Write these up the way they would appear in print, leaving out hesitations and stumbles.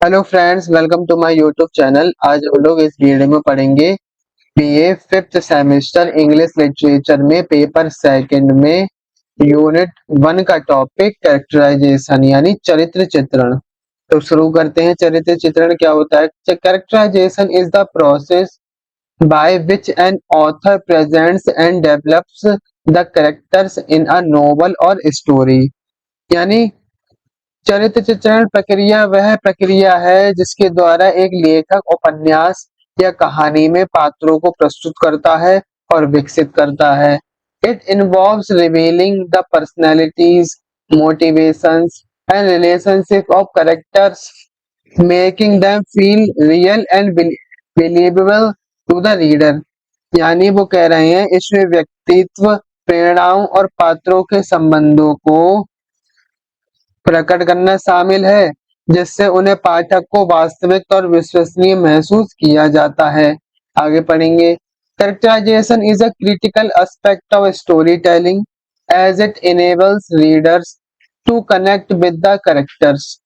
Hello friends, welcome to my YouTube channel. आज हम लोग इस वीडियो में पढ़ेंगे BA fifth semester English literature में पेपर सेकंड में यूनिट 1 का टॉपिक कैरेक्टराइजेशन यानी चरित्र चित्रण। तो शुरू करते हैं। चरित्र चित्रण क्या होता है? Characterization is the process by which an author presents and develops the characters in a novel और स्टोरी। यानी चरित्र चित्रण प्रक्रिया वह प्रक्रिया है जिसके द्वारा एक लेखक उपन्यास या कहानी में पात्रों को प्रस्तुत करता है और विकसित करता है। It involves revealing the personalities, motivations and relationship of characters, making them feel real and believable to the reader. यानी वो कह रहे हैं इसमें व्यक्तित्व, प्रेरणाओं और पात्रों के संबंधों को प्रकट करना शामिल है, जिससे उन्हें पाठक को वास्तविक और विश्वसनीय महसूस किया जाता है। आगे पढ़ेंगे। Characterization is a critical aspect of story telling as it enables readers to connect with the characters,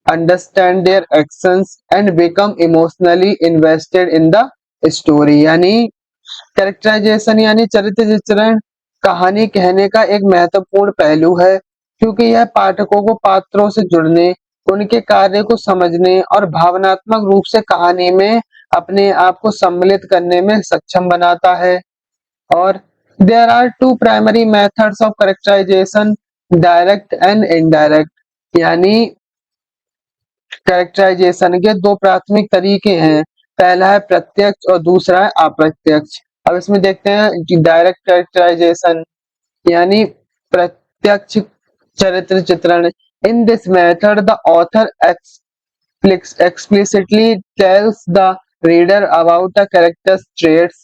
understand their actions and become emotionally invested in the story. यानी कैरेक्टराइजेशन यानी चरित्र चित्रण कहानी कहने का एक महत्वपूर्ण पहलू है, क्योंकि यह पाठकों को पात्रों से जुड़ने, उनके कार्य को समझने और भावनात्मक रूप से कहानी में अपने आप को सम्मिलित करने में सक्षम बनाता है। और there are two primary methods of characterization, direct and indirect. यानी कैरेक्टराइजेशन के दो प्राथमिक तरीके हैं, पहला है प्रत्यक्ष और दूसरा है अप्रत्यक्ष। अब इसमें देखते हैं डायरेक्ट कैरेक्टराइजेशन यानी प्रत्यक्ष चरित्र चित्रण। In this method the author explicitly tells the reader about a character's traits,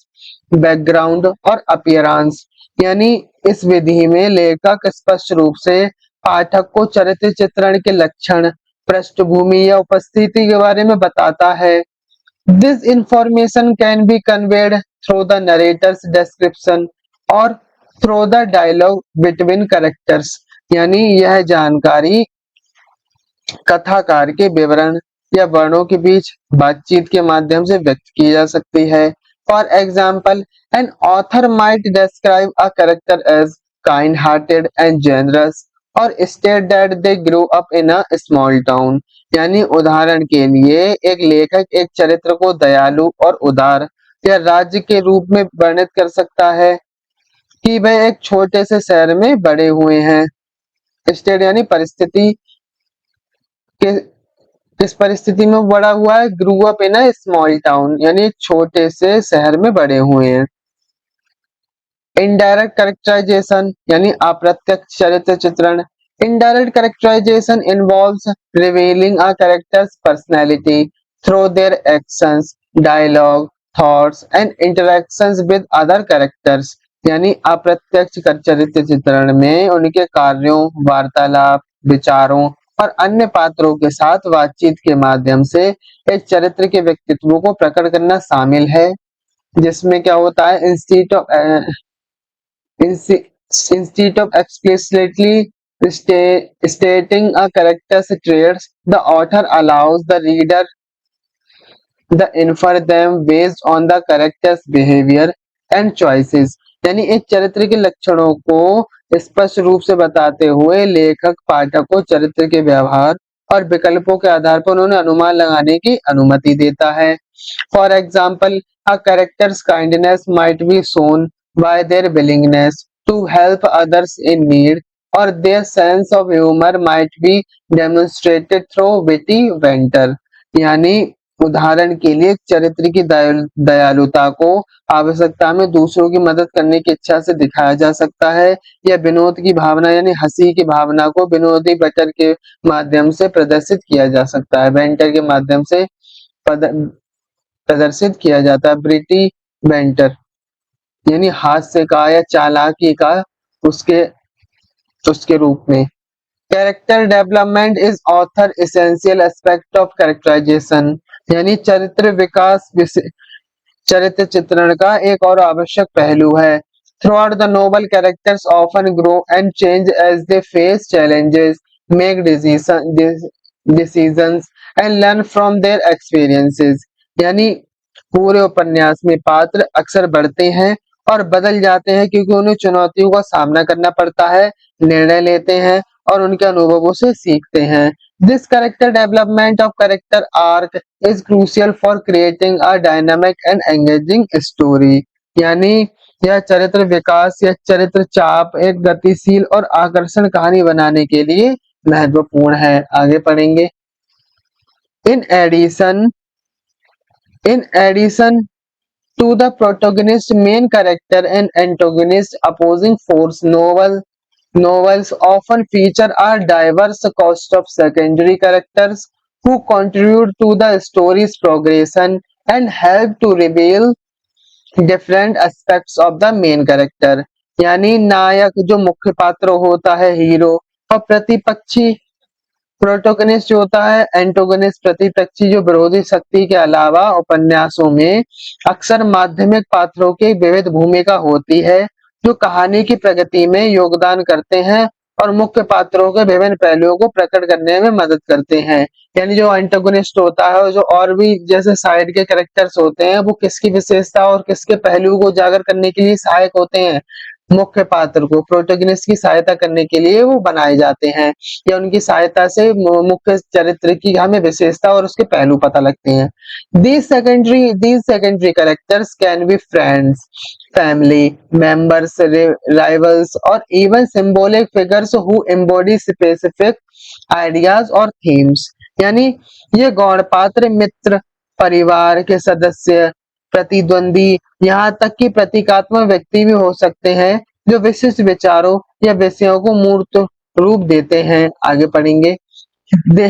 background और अपीयरेंस। यानी इस विधि में लेखक स्पष्ट रूप से पाठक को चरित्र चित्रण के लक्षण, पृष्ठभूमि या उपस्थिति के बारे में बताता है। This information can be conveyed through the narrator's description और through the dialogue between characters. यानी यह जानकारी कथाकार के विवरण या वर्णों के बीच बातचीत के माध्यम से व्यक्त की जा सकती है। For example, an author might describe a character as kind hearted and generous और state that they grow up in a small town. यानी उदाहरण के लिए एक लेखक एक चरित्र को दयालु और उदार या राज्य के रूप में वर्णित कर सकता है कि वह एक छोटे से शहर में बड़े हुए हैं। स्टेट यानी परिस्थिति, कि किस परिस्थिति में बड़ा हुआ है, grew up in a small town यानी एक छोटे से शहर में बड़े हुए हैं। इनडायरेक्ट कैरेक्टराइजेशन यानी अप्रत्यक्ष चरित्र चित्रण। Indirect characterization involves revealing a character's personality through their actions, dialogue, thoughts and interactions with other characters. यानी अप्रत्यक्ष चरित्र चित्रण में उनके कार्यों, वार्तालाप, विचारों और अन्य पात्रों के साथ बातचीत के माध्यम से एक चरित्र के व्यक्तित्व को प्रकट करना शामिल है, जिसमें क्या होता है, instead of explicitly stating a character's traits, the author allows the reader to infer them based on the character's behavior and choices। यानी एक चरित्र के लक्षणों को स्पष्ट रूप से बताते हुए लेखक पाठक को चरित्र के व्यवहार और विकल्पों के आधार पर उन्हें अनुमान लगाने की अनुमति देता है। For example, a character's kindness might be shown by their willingness to help others in need, or their sense of humor might be demonstrated through witty banter। यानी उदाहरण के लिए चरित्र की दयालुता को आवश्यकता में दूसरों की मदद करने की इच्छा से दिखाया जा सकता है, या विनोद की भावना यानी हंसी की भावना को विनोदी बटर के माध्यम से प्रदर्शित किया जा सकता है, बेंटर के माध्यम से प्रदर्शित किया जाता है। ब्रिटी बेंटर यानी हास्य का या चालाकी का उसके उसके रूप में। Character development is another essential aspect of characterization. यानी चरित्र विकास चरित्र चित्रण का एक और आवश्यक पहलू है। Throughout the novel characters often grow and change as they face challenges, make decisions and learn from their experiences. यानी पूरे उपन्यास में पात्र अक्सर बढ़ते हैं और बदल जाते हैं क्योंकि उन्हें चुनौतियों का सामना करना पड़ता है, निर्णय लेते हैं और उनके अनुभवों से सीखते हैं। This character development of character arc is crucial for creating a dynamic and engaging story. यानी यह चरित्र विकास या चरित्र चाप एक गतिशील और आकर्षण कहानी बनाने के लिए महत्वपूर्ण है। आगे पढ़ेंगे। In addition in addition to the protagonist, main character and antagonist opposing force novels often feature a diverse cast of secondary characters who contribute to the story's progression and help to reveal different aspects of the main character। यानी नायक जो मुख्य पात्र होता है, hero, और प्रतिपक्षी protagonist जो होता है, एंटोगनिस्ट प्रतिपक्षी जो विरोधी शक्ति के अलावा उपन्यासों में अक्सर माध्यमिक पात्रों की विविध भूमिका होती है जो कहानी की प्रगति में योगदान करते हैं और मुख्य पात्रों के विभिन्न पहलुओं को प्रकट करने में मदद करते हैं। यानी जो एंटोगनिस्ट होता है और जो और भी जैसे साइड के कैरेक्टर्स होते हैं वो किसकी विशेषता और किसके पहलुओं को उजागर करने के लिए सहायक होते हैं, मुख्य पात्र को प्रोटोगनिस्ट की सहायता करने के लिए वो बनाए जाते हैं या उनकी सहायता से मुख्य चरित्र की हमें विशेषता और उसके पहलू पता लगते हैं। These secondary characters can be friends, family members, rivals, or even symbolic figures who embody specific ideas or themes। यानी ये गौण पात्र मित्र, परिवार के सदस्य, प्रतिद्वंदी, यहाँ तक कि प्रतीकात्मक व्यक्ति भी हो सकते हैं जो विशिष्ट विचारों या विषयों को मूर्त रूप देते हैं। आगे पढ़ेंगे।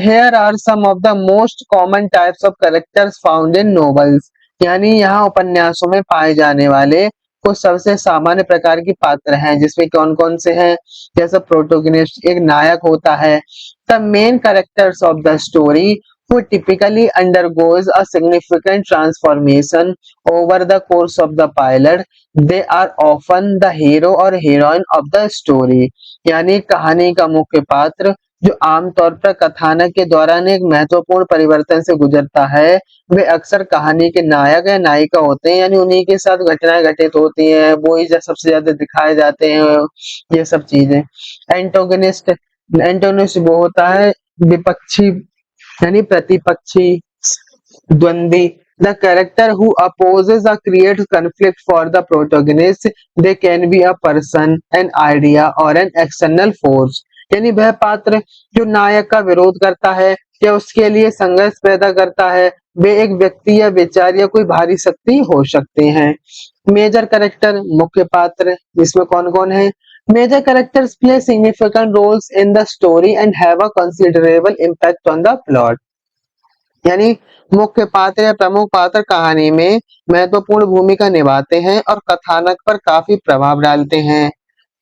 Here are some of the most common types of characters found in novels। यानी यहाँ उपन्यासों में पाए जाने वाले कुछ सबसे सामान्य प्रकार के पात्र हैं जिसमें कौन कौन से हैं। जैसे प्रोटोगनिस्ट एक नायक होता है। The main characters of the story who typically undergoes a significant transformation over the course of the pilot, they are often the hero or heroine of the story। यानी कहानी का मुख्य पात्र जो आमतौर पर कथानक के दौरान एक महत्वपूर्ण परिवर्तन से गुजरता है वे अक्सर कहानी के नायक या नायिका होते हैं। यानी उन्हीं के साथ घटनाएं घटित होती हैं, वो ही सबसे ज्यादा दिखाए जाते हैं ये सब चीजें। एंटोगनिस्ट एंटोगनिस्ट वो होता है विपक्षी यानी प्रतिपक्षी, द्वंद्वी। The character who opposes or creates conflict for the protagonist, they can be a person, an idea or an external force। यानी वह पात्र जो नायक का विरोध करता है या उसके लिए संघर्ष पैदा करता है वे एक व्यक्ति या विचार या कोई भारी शक्ति हो सकते हैं। मेजर कैरेक्टर मुख्य पात्र इसमें कौन कौन है। Major characters play significant roles in the story and have a considerable impact on the plot. यानी मुख्य पात्र या प्रमुख पात्र कहानी में महत्वपूर्ण भूमिका निभाते हैं और कथानक पर काफी प्रभाव डालते हैं।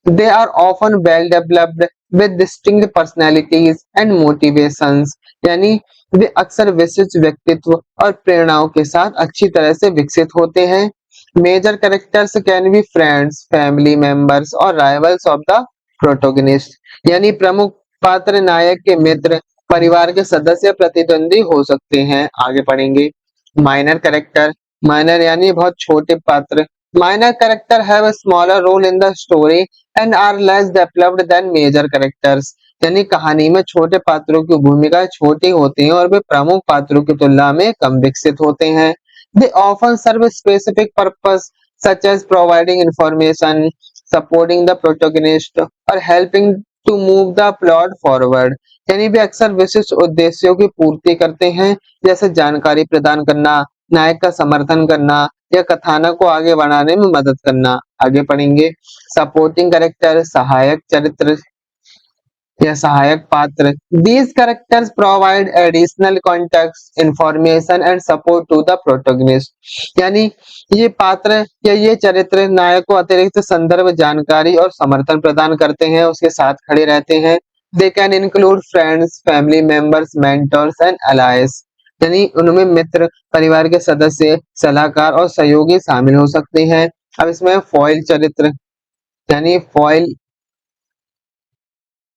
They are often well developed with distinct personalities and motivations. यानी वे अक्सर विशिष्ट व्यक्तित्व और प्रेरणाओं के साथ अच्छी तरह से विकसित होते हैं। Major characters can be friends, family members और राइवल्स ऑफ द प्रोटोगनिस्ट। यानी प्रमुख पात्र नायक के मित्र, परिवार के सदस्य, प्रतिद्वंदी हो सकते हैं। आगे पढ़ेंगे। माइनर कैरेक्टर माइनर यानी बहुत छोटे पात्र। Minor character have a smaller role in the story and are less developed than major characters. यानी कहानी में छोटे पात्रों की भूमिका छोटी होती है और वे प्रमुख पात्रों की तुलना में कम विकसित होते हैं। They often serve specific purpose such as providing information, supporting the protagonist और helping to move the plot forward. यानी वे अक्सर विशिष्ट उद्देश्यों की पूर्ति करते हैं जैसे जानकारी प्रदान करना, नायक का समर्थन करना या कथानक को आगे बढ़ाने में मदद करना। आगे पढ़ेंगे। सपोर्टिंग कैरेक्टर सहायक चरित्र या सहायक पात्र। These characters provide additional context, information and support to the protagonist। यानी ये पात्र या ये चरित्र नायक को अतिरिक्त संदर्भ, जानकारी और समर्थन प्रदान करते हैं, उसके साथ खड़े रहते हैं। They can include friends, family members, mentors and allies। यानी उनमें मित्र, परिवार के सदस्य, सलाहकार और सहयोगी शामिल हो सकते हैं। अब इसमें फॉइल चरित्र यानी फॉइल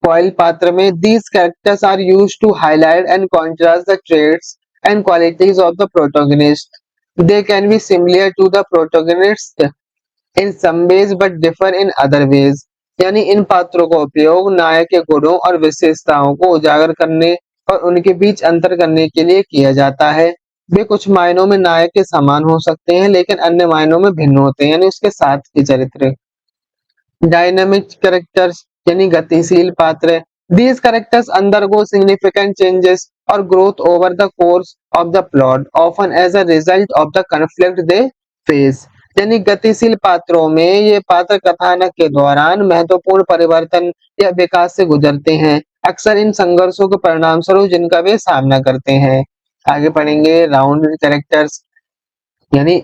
फॉइल पात्र में these characters are used to highlight and contrast the traits and qualities of the protagonist. They can be similar to the protagonist in some ways but differ in other ways. यानी इन पात्रों का उपयोग नायक के गुणों और विशेषताओं को उजागर करने और उनके बीच अंतर करने के लिए किया जाता है। वे कुछ मायनों में नायक के समान हो सकते हैं लेकिन अन्य मायनों में भिन्न होते हैं, यानी उसके साथ के चरित्र। डायनामिक कैरेक्टर्स यानी गतिशील पात्र। These characters undergo significant changes or growth over the course of the plot, often as a result of the conflict they face. यानी गतिशील पात्रों में ये पात्र कथानक के दौरान महत्वपूर्ण परिवर्तन या विकास से गुजरते हैं, अक्सर इन संघर्षों के परिणाम स्वरूप जिनका वे सामना करते हैं। आगे पढ़ेंगे राउंड कैरेक्टर्स यानी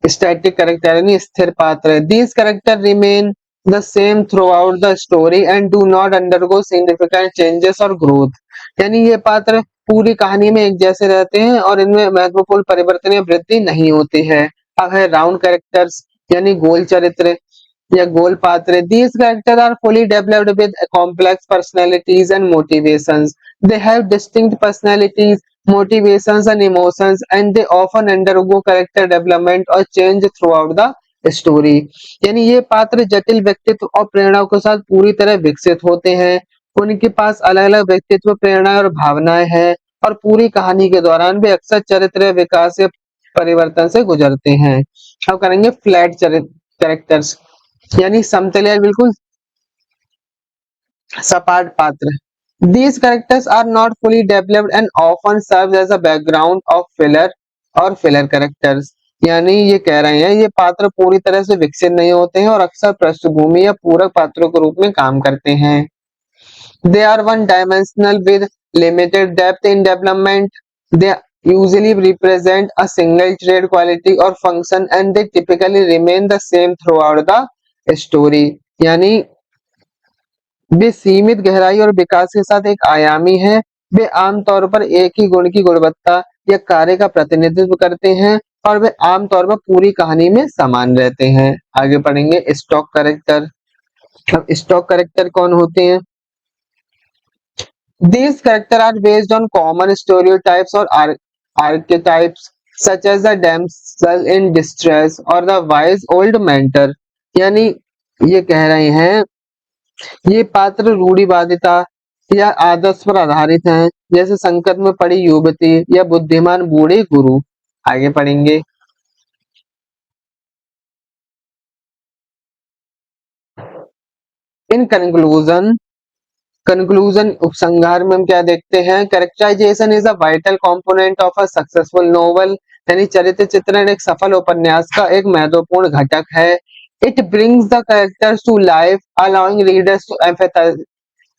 स्टैटिक कैरेक्टर यानी स्थिर पात्र। These characters remain the same throughout the story and do not undergo significant changes or growth. यानी ये पात्र पूरी कहानी में एक जैसे रहते हैं और इनमें महत्वपूर्ण परिवर्तन या वृद्धि नहीं होती है। अब है राउंड कैरेक्टर्स यानी गोल चरित्र या गोल पात्र। These characters are fully developed with complex personalities and motivations. They have distinct personalities, motivations and emotions, and they often undergo character development or change throughout the story. यानी ये पात्र जटिल व्यक्तित्व और प्रेरणाओं के साथ पूरी तरह विकसित होते हैं। उनके पास अलग-अलग व्यक्तित्व, प्रेरणाएं और भावनाएं हैं और पूरी कहानी के दौरान वे अक्सर चरित्र विकास या परिवर्तन से गुजरते हैं। अब करेंगे फ्लैट कैरेक्टर्स यानी समतल या बिल्कुल सपाट पात्र। These characters are not fully developed and often serve as a background of filler और filler characters. यानी ये कह रहे हैं ये पात्र पूरी तरह से विकसित नहीं होते हैं और अक्सर पृष्ठभूमि या पूरक पात्रों के रूप में काम करते हैं। They are one-dimensional with limited depth in development. They usually represent a single trait, quality or function and they typically remain the same throughout the story. यानी वे सीमित गहराई और विकास के साथ एक आयामी हैं। वे आमतौर पर एक ही गुण की गुणवत्ता या कार्य का प्रतिनिधित्व करते हैं और वे आमतौर पर पूरी कहानी में समान रहते हैं। आगे पढ़ेंगे स्टॉक कैरेक्टर। अब स्टॉक कैरेक्टर कौन होते हैं? These characters are based on common stereotypes or archetypes such as the damsel in distress or the wise old mentor. यानी ये कह रहे हैं ये पात्र रूढ़िवादिता या आदर्श पर आधारित हैं, जैसे संकट में पड़ी युवती या बुद्धिमान बूढ़े गुरु। आगे पढ़ेंगे इन कंक्लूजन उपसंहार में हम क्या देखते हैं? Characterization is a vital component of a successful novel. यानी चरित्र चित्रण एक सफल उपन्यास का एक महत्वपूर्ण घटक है। It brings the characters to life allowing readers to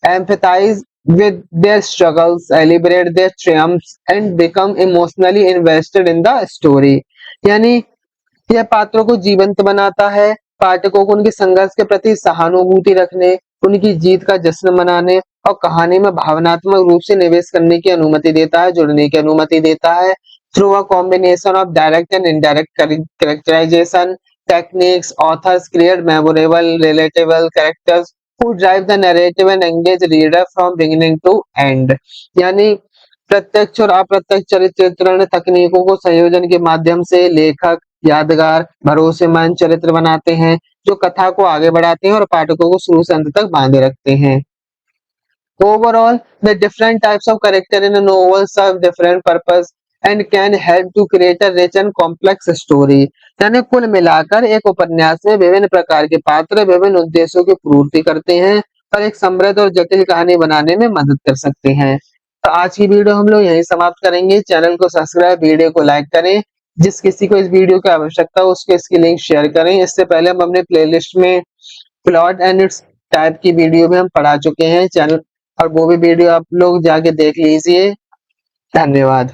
empathize with their struggles, celebrate their triumphs and become emotionally invested in the story. यानी यह पात्रों को जीवंत बनाता है, पाठकों को उनके संघर्ष के प्रति सहानुभूति रखने, उनकी जीत का जश्न मनाने और कहानी में भावनात्मक रूप से निवेश करने की अनुमति देता है, जुड़ने की अनुमति देता है। Through a combination of direct and indirect characterization techniques, authors create memorable, relatable characters who drive the narrative and engage reader from beginning to end. यानी प्रत्यक्ष और अप्रत्यक्ष चरित्र चित्रण तकनीकों को संयोजन के माध्यम से लेखक यादगार, भरोसेमंद चरित्र बनाते हैं जो कथा को आगे बढ़ाते हैं और पाठकों को शुरू से अंत तक बांधे रखते हैं। Overall, the different types of character in a novel serve different purpose and can help to create a rich and complex story. यानी कुल मिलाकर एक उपन्यास में विभिन्न प्रकार के पात्र विभिन्न उद्देश्यों की पूर्ति करते हैं और एक समृद्ध और जटिल कहानी बनाने में मदद कर सकते हैं। तो आज की वीडियो हम लोग यहीं समाप्त करेंगे। चैनल को सब्सक्राइब, वीडियो को लाइक करें। जिस किसी को इस वीडियो की आवश्यकता हो उसको इसकी लिंक शेयर करें। इससे पहले हम अपने प्लेलिस्ट में प्लॉट एंड इट्स टाइप की वीडियो भी हम पढ़ा चुके हैं चैनल और वो भी वीडियो आप लोग जाके देख लीजिए। धन्यवाद।